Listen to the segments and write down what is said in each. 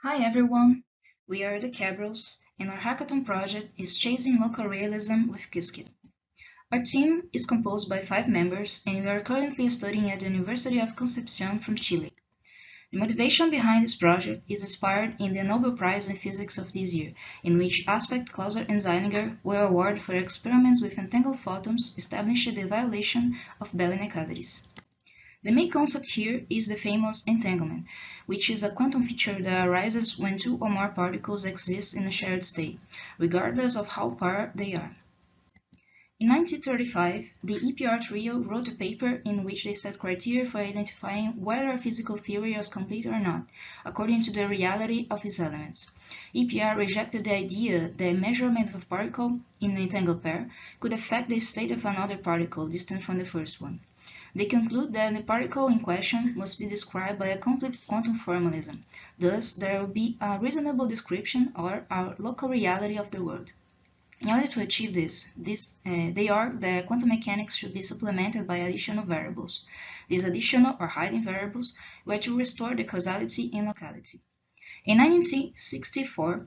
Hi everyone, we are the Cabrals, and our hackathon project is Chasing Local Realism with Qiskit. Our team is composed by 5 members, and we are currently studying at the University of Concepcion from Chile. The motivation behind this project is inspired in the Nobel Prize in Physics of this year, in which Aspect, Clauser, and Zeilinger were awarded for experiments with entangled photons establishing the violation of Bell inequalities. The main concept here is the famous entanglement, which is a quantum feature that arises when two or more particles exist in a shared state, regardless of how far they are. In 1935, the EPR trio wrote a paper in which they set criteria for identifying whether a physical theory was complete or not, according to the reality of its elements. EPR rejected the idea that measurement of a particle in an entangled pair could affect the state of another particle distant from the first one. They conclude that the particle in question must be described by a complete quantum formalism. Thus, there will be a reasonable description or a local reality of the world. In order to achieve this, they argue that quantum mechanics should be supplemented by additional variables. These additional or hidden variables were to restore the causality and locality. In 1964,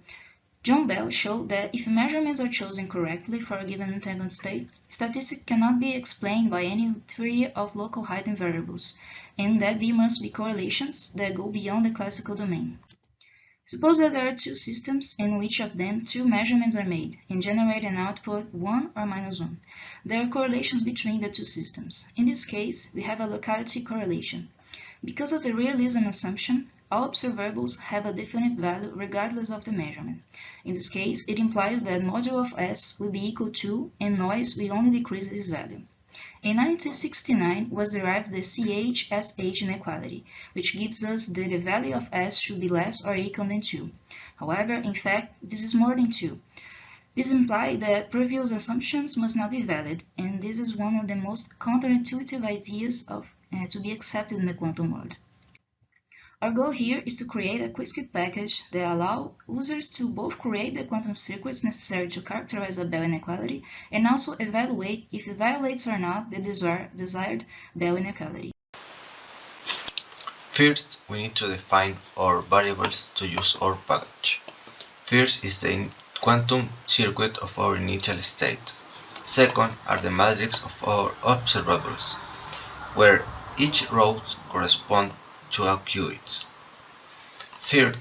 John Bell showed that if measurements are chosen correctly for a given entangled state, statistics cannot be explained by any theory of local hidden variables, and that there must be correlations that go beyond the classical domain. Suppose that there are two systems in which of them two measurements are made and generate an output 1 or minus 1. There are correlations between the two systems. In this case, we have a locality correlation. Because of the realism assumption, all observables have a definite value regardless of the measurement. In this case, it implies that modulo of S will be equal to and noise will only decrease this value. In 1969 was derived the CH-SH inequality, which gives us that the value of S should be less or equal than 2. However, in fact, this is more than 2. This implies that previous assumptions must not be valid, and this is one of the most counterintuitive ideas to be accepted in the quantum world. Our goal here is to create a Qiskit package that allows users to both create the quantum circuits necessary to characterize a Bell inequality and also evaluate if it violates or not the desired Bell inequality. First, we need to define our variables to use our package. First is the quantum circuit of our initial state. Second are the matrix of our observables, where each row corresponds to a qubit. Third,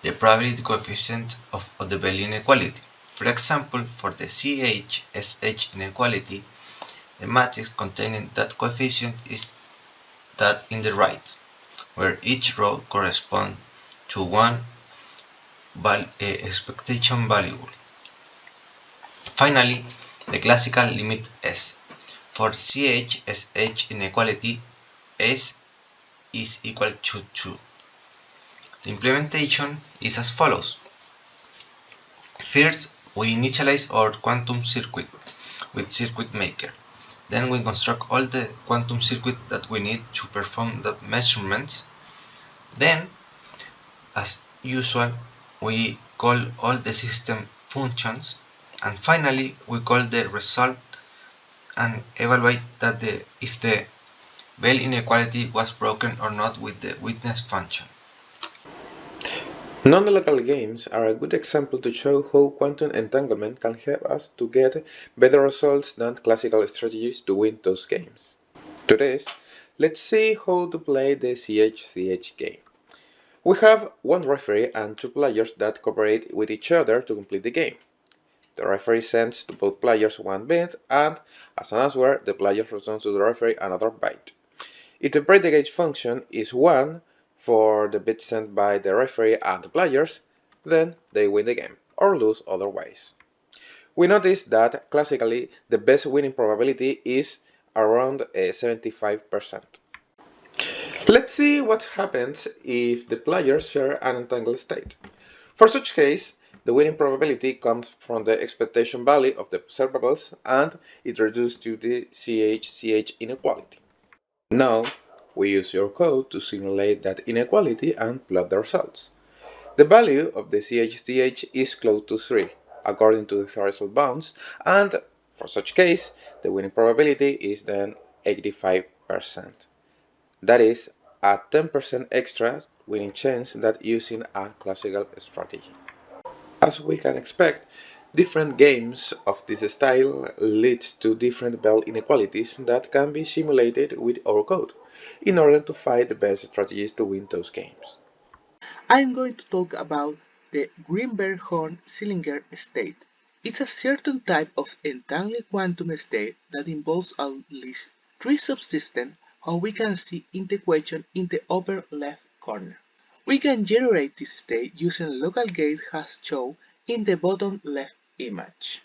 the probability coefficient of the Bell inequality. For example, for the CH-SH inequality, the matrix containing that coefficient is that in the right, where each row corresponds to one expectation variable. Finally, the classical limit S. For CH-SH inequality, S is equal to 2. The implementation is as follows. First, we initialize our quantum circuit with circuit maker. Then we construct all the quantum circuit that we need to perform the measurements. Then, as usual, we call all the system functions, and finally we call the result and evaluate that if the Bell inequality was broken or not with the witness function. Non-local games are a good example to show how quantum entanglement can help us to get better results than classical strategies to win those games. To this, let's see how to play the CH-CH game. We have one referee and two players that cooperate with each other to complete the game. The referee sends to both players one bit, and as an answer, the player returns to the referee another byte. If the break the gauge function is 1 for the bit sent by the referee and the players, then they win the game, or lose otherwise. We notice that classically the best winning probability is around 75%. Let's see what happens if the players share an entangled state. For such case, the winning probability comes from the expectation value of the observables, and it reduced to the CH-CH inequality. Now, we use your code to simulate that inequality and plot the results. The value of the CH-CH is close to 3, according to the threshold bounds, and for such case, the winning probability is then 85%. That is a 10% extra winning chance than using a classical strategy. As we can expect, different games of this style lead to different bell inequalities that can be simulated with our code in order to find the best strategies to win those games. I'm going to talk about the Greenberg-Horn-Sillinger state. It's a certain type of entangled quantum state that involves at least three subsystems, how we can see in the equation in the upper left corner. We can generate this state using local gates as shown in the bottom left image.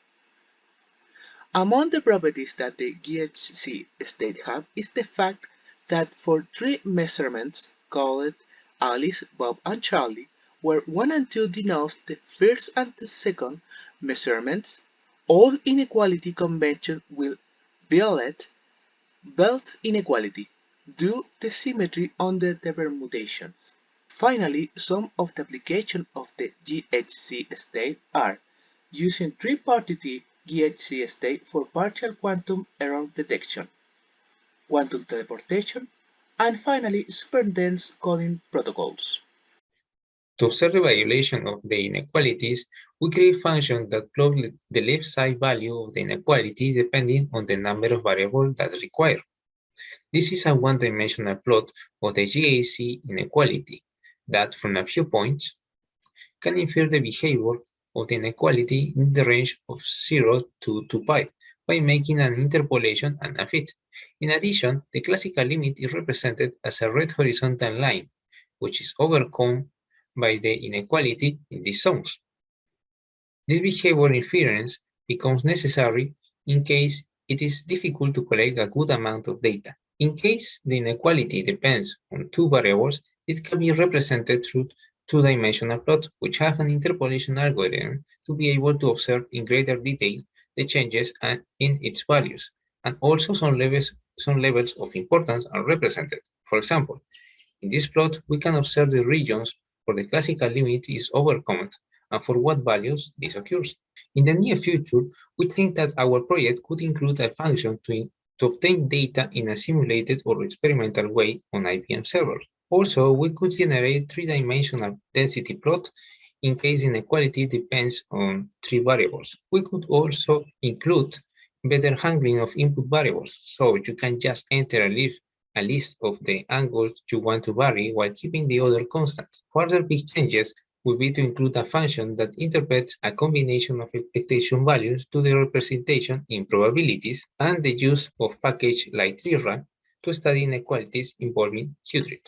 Among the properties that the GHZ state have is the fact that for three measurements called Alice, Bob, and Charlie, where 1 and 2 denotes the first and the second measurements, all inequality convention will violate Bell's inequality due to symmetry under the permutations. Finally, some of the applications of the GHZ state are using tripartite GHZ state for partial quantum error detection, quantum teleportation, and finally superdense coding protocols. To observe the violation of the inequalities, we create functions that plot the left side value of the inequality depending on the number of variables that require. This is a one-dimensional plot of the GAC inequality that, from a few points, can infer the behavior of the inequality in the range of 0 to 2 pi by making an interpolation and a fit. In addition, the classical limit is represented as a red horizontal line, which is overcome by the inequality in these zones. This behavior inference becomes necessary in case it is difficult to collect a good amount of data. In case the inequality depends on two variables, it can be represented through two-dimensional plots, which have an interpolation algorithm to be able to observe in greater detail the changes in its values, and also some levels of importance are represented. For example, in this plot, we can observe the regions where the classical limit is overcome and for what values this occurs. In the near future, we think that our project could include a function to obtain data in a simulated or experimental way on IBM servers. Also, we could generate three-dimensional density plot in case inequality depends on three variables. We could also include better handling of input variables, so you can just enter a list of the angles you want to vary while keeping the other constant. Further big changes would be to include a function that interprets a combination of expectation values to the representation in probabilities, and the use of package like TRIRA to study inequalities involving Q-trees.